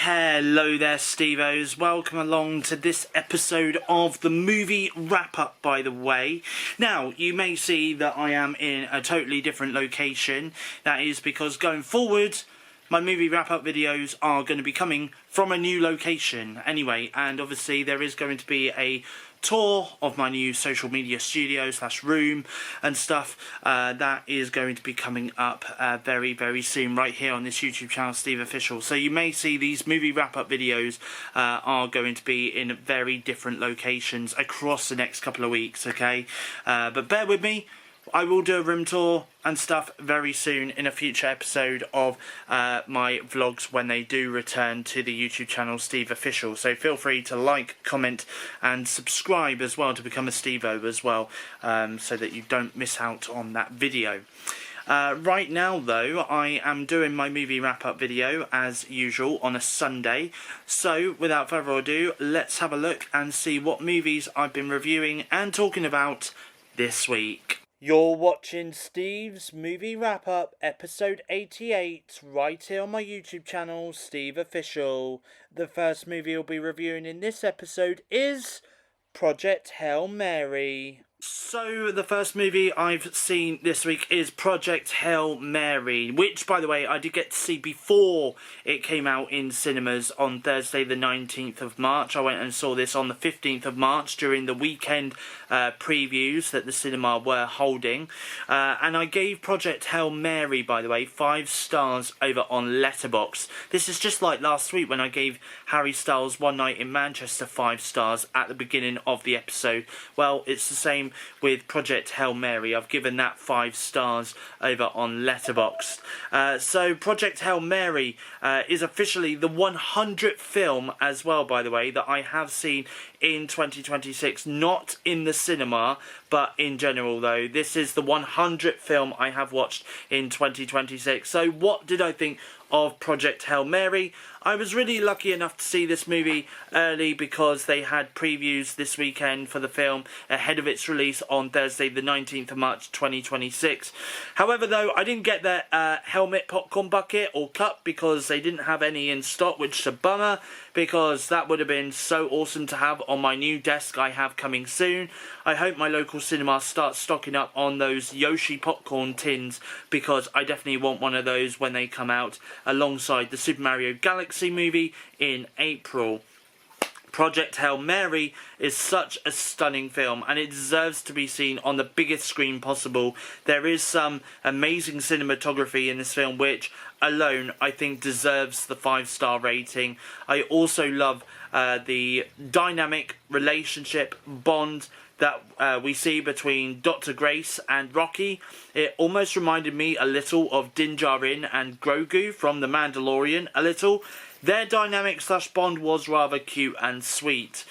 Hello there, Stevos. Welcome along to this episode of the movie wrap-up, by the way. Now, you may see that I am in a totally different location. That is because going forward, my movie wrap-up videos are going to be coming from a new location anyway, and obviously there is going to be a tour of my new social media studio / room and stuff that is going to be coming up very soon right here on this YouTube channel, SteveOfficial. So you may see these movie wrap-up videos are going to be in very different locations across the next couple of weeks, okay? But bear with me. I will do a room tour and stuff very soon in a future episode of my vlogs when they do return to the YouTube channel SteveOfficial. So feel free to like, comment and subscribe as well to become a Stevo as well, so that you don't miss out on that video. Right now though, I am doing my movie wrap-up video as usual on a Sunday. So without further ado, let's have a look and see what movies I've been reviewing and talking about this week. You're watching Steve's Movie Wrap-Up, episode 88, right here on my YouTube channel, SteveOfficial. The first movie I'll be reviewing in this episode is Project Hail Mary. So, the first movie I've seen this week is Project Hail Mary, which, by the way, I did get to see before it came out in cinemas on Thursday the 19th of March. I went and saw this on the 15th of March during the weekend previews that the cinema were holding. And I gave Project Hail Mary, by the way, 5 stars over on Letterboxd. This is just like last week when I gave Harry Styles' One Night in Manchester 5 stars at the beginning of the episode. Well, it's the same with Project Hail Mary. I've given that 5 stars over on Letterboxd. So Project Hail Mary is officially the 100th film as well, by the way, that I have seen in 2026, not in the cinema, but in general though. This is the 100th film I have watched in 2026. So what did I think of Project Hail Mary? I was really lucky enough to see this movie early because they had previews this weekend for the film ahead of its release on Thursday the 19th of March 2026. However though, I didn't get the helmet popcorn bucket or cup because they didn't have any in stock, which is a bummer because that would have been so awesome to have on my new desk I have coming soon. I hope my local cinema starts stocking up on those Yoshi popcorn tins because I definitely want one of those when they come out alongside the Super Mario Galaxy movie in April. Project Hail Mary is such a stunning film and it deserves to be seen on the biggest screen possible. There is some amazing cinematography in this film which alone I think deserves the 5-star rating. I also love the dynamic relationship bond that we see between Dr. Grace and Rocky. It almost reminded me a little of Din Djarin and Grogu from The Mandalorian, a little. Their dynamic / bond was rather cute and sweet.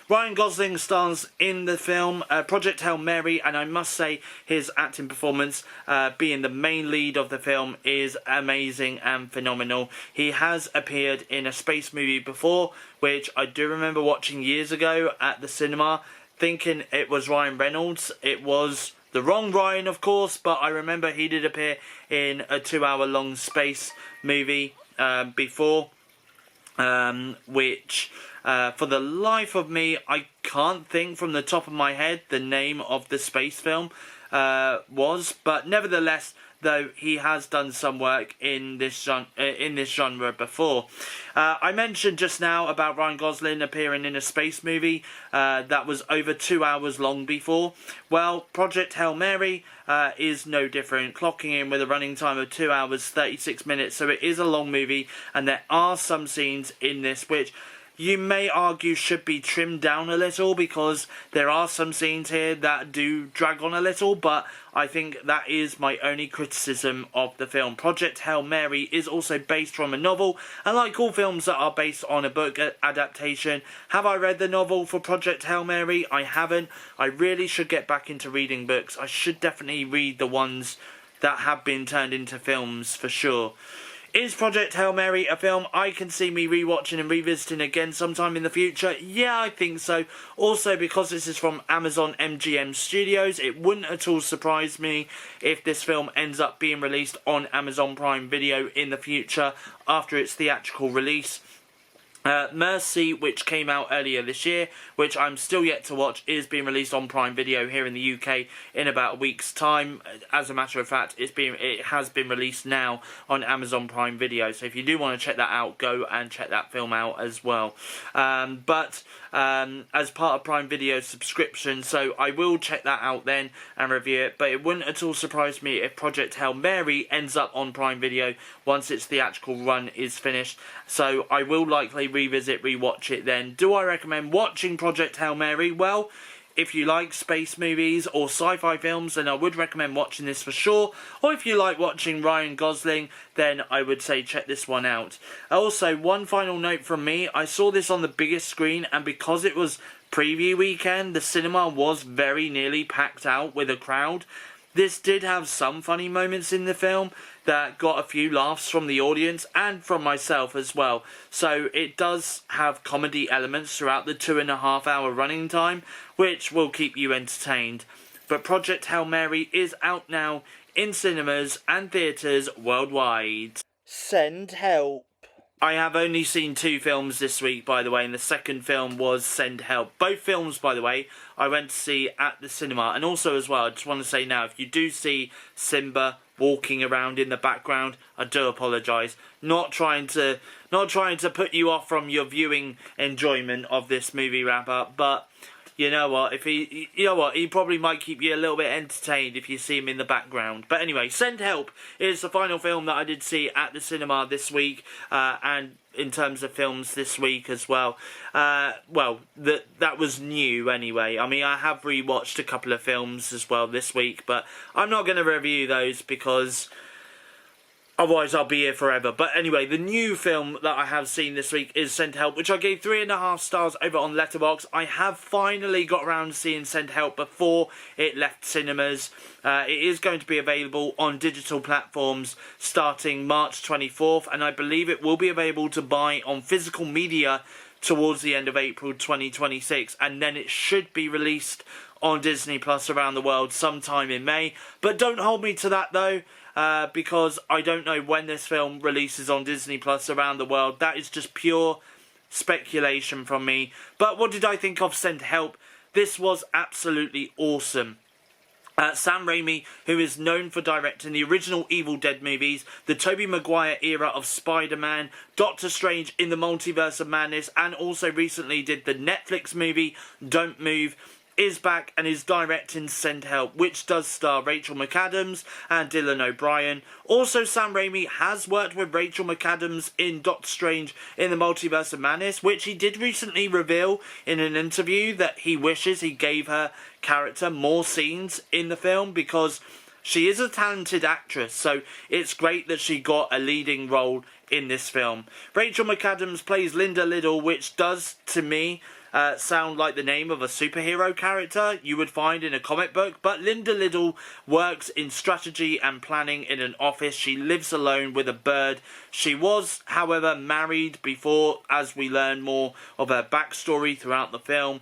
Ryan Gosling stars in the film Project Hail Mary, and I must say his acting performance, being the main lead of the film, is amazing and phenomenal. He has appeared in a space movie before, which I do remember watching years ago at the cinema, thinking it was Ryan Reynolds. It was the wrong Ryan, of course, but I remember he did appear in a 2-hour-long space movie before, which for the life of me I can't think from the top of my head the name of the space film was, but nevertheless though he has done some work in this genre before. I mentioned just now about Ryan Gosling appearing in a space movie that was over 2 hours long before. Well, Project Hail Mary is no different, clocking in with a running time of 2 hours 36 minutes, so it is a long movie and there are some scenes in this which you may argue should be trimmed down a little because there are some scenes here that do drag on a little, but I think that is my only criticism of the film. Project Hail Mary is also based from a novel, and like all films that are based on a book adaptation, have I read the novel for Project Hail Mary? I haven't. I really should get back into reading books. I should definitely read the ones that have been turned into films for sure. Is Project Hail Mary a film I can see me rewatching and revisiting again sometime in the future? Yeah, I think so. Also, because this is from Amazon MGM Studios, it wouldn't at all surprise me if this film ends up being released on Amazon Prime Video in the future after its theatrical release. Mercy, which came out earlier this year, which I'm still yet to watch, is being released on Prime Video here in the UK in about a week's time. As a matter of fact, it has been released now on Amazon Prime Video, so if you do want to check that out, go and check that film out as well. But as part of Prime Video's subscription, so I will check that out then and review it, but it wouldn't at all surprise me if Project Hail Mary ends up on Prime Video once its theatrical run is finished, so I will likely rewatch it then. Do I recommend watching Project Hail Mary? Well, if you like space movies or sci-fi films, then I would recommend watching this for sure. Or if you like watching Ryan Gosling, then I would say check this one out. Also, one final note from me. I saw this on the biggest screen, and because it was preview weekend, the cinema was very nearly packed out with a crowd. This did have some funny moments in the film that got a few laughs from the audience and from myself as well. So it does have comedy elements throughout the 2.5 hour running time, which will keep you entertained. But Project Hail Mary is out now in cinemas and theatres worldwide. Send help. I have only seen 2 films this week, by the way, and the second film was Send Help. Both films, by the way, I went to see at the cinema. And also as well, I just want to say now, if you do see Simba walking around in the background, I do apologise. Not trying to put you off from your viewing enjoyment of this movie wrap-up, but you know what, he probably might keep you a little bit entertained if you see him in the background. But anyway, Send Help is the final film that I did see at the cinema this week, and in terms of films this week as well. Well, that was new anyway. I mean, I have rewatched a couple of films as well this week, but I'm not going to review those because otherwise I'll be here forever. But anyway, the new film that I have seen this week is Send Help, which I gave 3.5 stars over on Letterboxd. I have finally got around to seeing Send Help before it left cinemas. It is going to be available on digital platforms starting March 24th, and I believe it will be available to buy on physical media towards the end of April 2026, and then it should be released on Disney Plus around the world sometime in May. But don't hold me to that though, because I don't know when this film releases on Disney Plus around the world. That is just pure speculation from me. But what did I think of Send Help? This was absolutely awesome. Sam Raimi, who is known for directing the original Evil Dead movies, the Tobey Maguire era of Spider-Man, Doctor Strange in the Multiverse of Madness, and also recently did the Netflix movie Don't Move, is back and is directing Send Help, which does star Rachel McAdams and Dylan O'Brien. Also, Sam Raimi has worked with Rachel McAdams in Doctor Strange in the Multiverse of Madness, which he did recently reveal in an interview that he wishes he gave her character more scenes in the film because she is a talented actress, so it's great that she got a leading role in this film. Rachel McAdams plays Linda Little, which does, to me, sound like the name of a superhero character you would find in a comic book, but Linda Little works in strategy and planning in an office. She lives alone with a bird. She was, however, married before, as we learn more of her backstory throughout the film.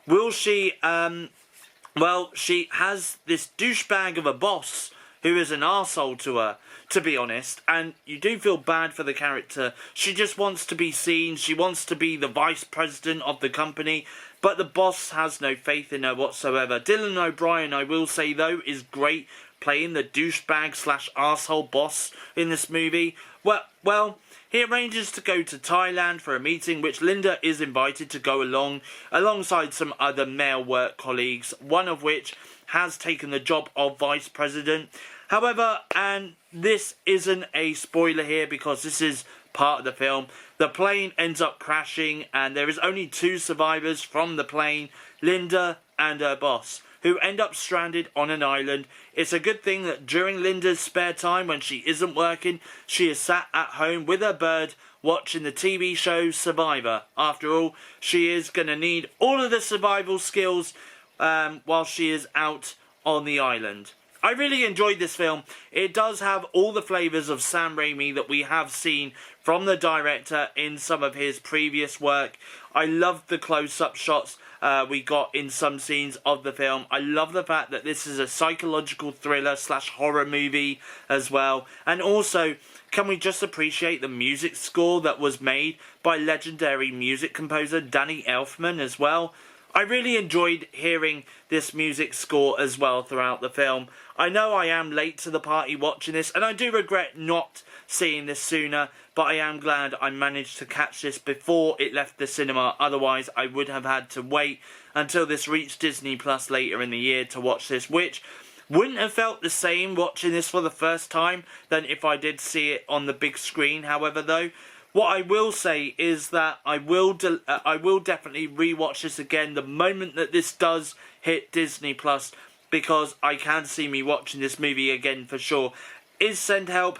Will she, well, she has this douchebag of a boss who is an arsehole to her, to be honest, and you do feel bad for the character. She just wants to be seen, she wants to be the vice president of the company, but the boss has no faith in her whatsoever. Dylan O'Brien, I will say though, is great playing the douchebag slash arsehole boss in this movie. Well, he arranges to go to Thailand for a meeting which Linda is invited to go alongside some other male work colleagues, one of which has taken the job of vice president. However, and this isn't a spoiler here because this is part of the film, the plane ends up crashing and there is only 2 survivors from the plane, Linda and her boss, who end up stranded on an island. It's a good thing that during Linda's spare time when she isn't working, she is sat at home with her bird watching the TV show Survivor. After all, she is going to need all of the survival skills while she is out on the island. I really enjoyed this film. It does have all the flavours of Sam Raimi that we have seen from the director in some of his previous work. I love the close-up shots we got in some scenes of the film. I love the fact that this is a psychological thriller slash horror movie as well. And also, can we just appreciate the music score that was made by legendary music composer Danny Elfman as well? I really enjoyed hearing this music score as well throughout the film. I know I am late to the party watching this, and I do regret not seeing this sooner, but I am glad I managed to catch this before it left the cinema. Otherwise, I would have had to wait until this reached Disney Plus later in the year to watch this, which wouldn't have felt the same watching this for the first time than if I did see it on the big screen. However, though, what I will say is that I will definitely rewatch this again the moment that this does hit Disney Plus, because I can see me watching this movie again for sure. Is Send Help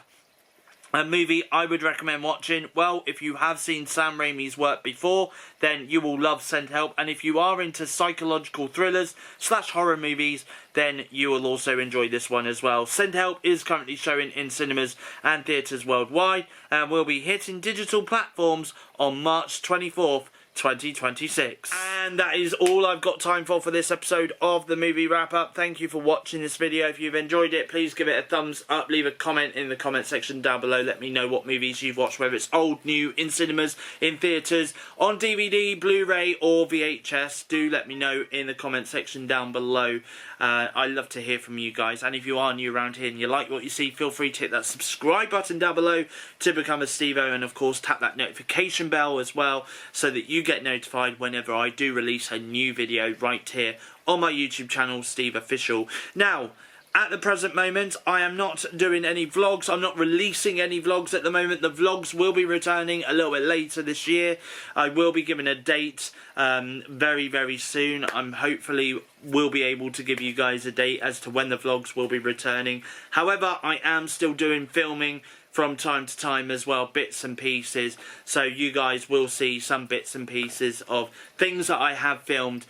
a movie I would recommend watching? Well, if you have seen Sam Raimi's work before, then you will love Send Help. And if you are into psychological thrillers / horror movies, then you will also enjoy this one as well. Send Help is currently showing in cinemas and theatres worldwide, and will be hitting digital platforms on March 24th, 2026. And that is all I've got time for this episode of the movie wrap up. Thank you for watching this video. If you've enjoyed it, please give it a thumbs up, leave a comment in the comment section down below. Let me know what movies you've watched, whether it's old, new, in cinemas, in theatres, on DVD, Blu-ray or VHS. Do let me know in the comment section down below. I love to hear from you guys, and if you are new around here and you like what you see, feel free to hit that subscribe button down below to become a Steve-O, and of course tap that notification bell as well so that you get notified whenever I do release a new video right here on my YouTube channel, SteveOfficial. Now, at the present moment, I am not doing any vlogs. I'm not releasing any vlogs at the moment. The vlogs will be returning a little bit later this year. I will be giving a date very, very soon. I'm hopefully will be able to give you guys a date as to when the vlogs will be returning. However, I am still doing filming from time to time as well, bits and pieces, so you guys will see some bits and pieces of things that I have filmed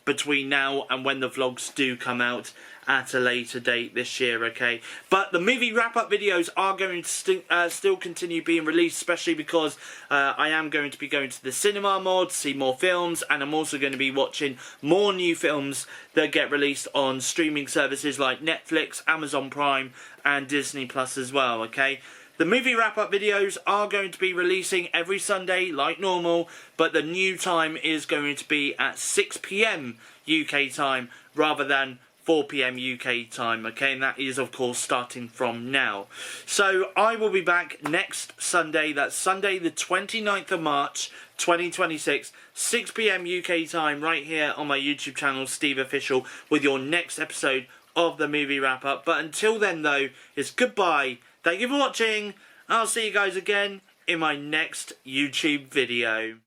between now and when the vlogs do come out at a later date this year, okay? But the movie wrap-up videos are going to still continue being released, especially because I am going to be going to the cinema more to see more films, and I'm also going to be watching more new films that get released on streaming services like Netflix, Amazon Prime and Disney Plus as well, okay? The movie wrap-up videos are going to be releasing every Sunday like normal, but the new time is going to be at 6 PM UK time rather than 4 PM UK time, okay, and that is of course starting from now. So I will be back next Sunday, that's Sunday the 29th of March 2026, 6 PM UK time, right here on my YouTube channel, SteveOfficial, with your next episode of the movie wrap up. But until then though, it's goodbye, thank you for watching, I'll see you guys again in my next YouTube video.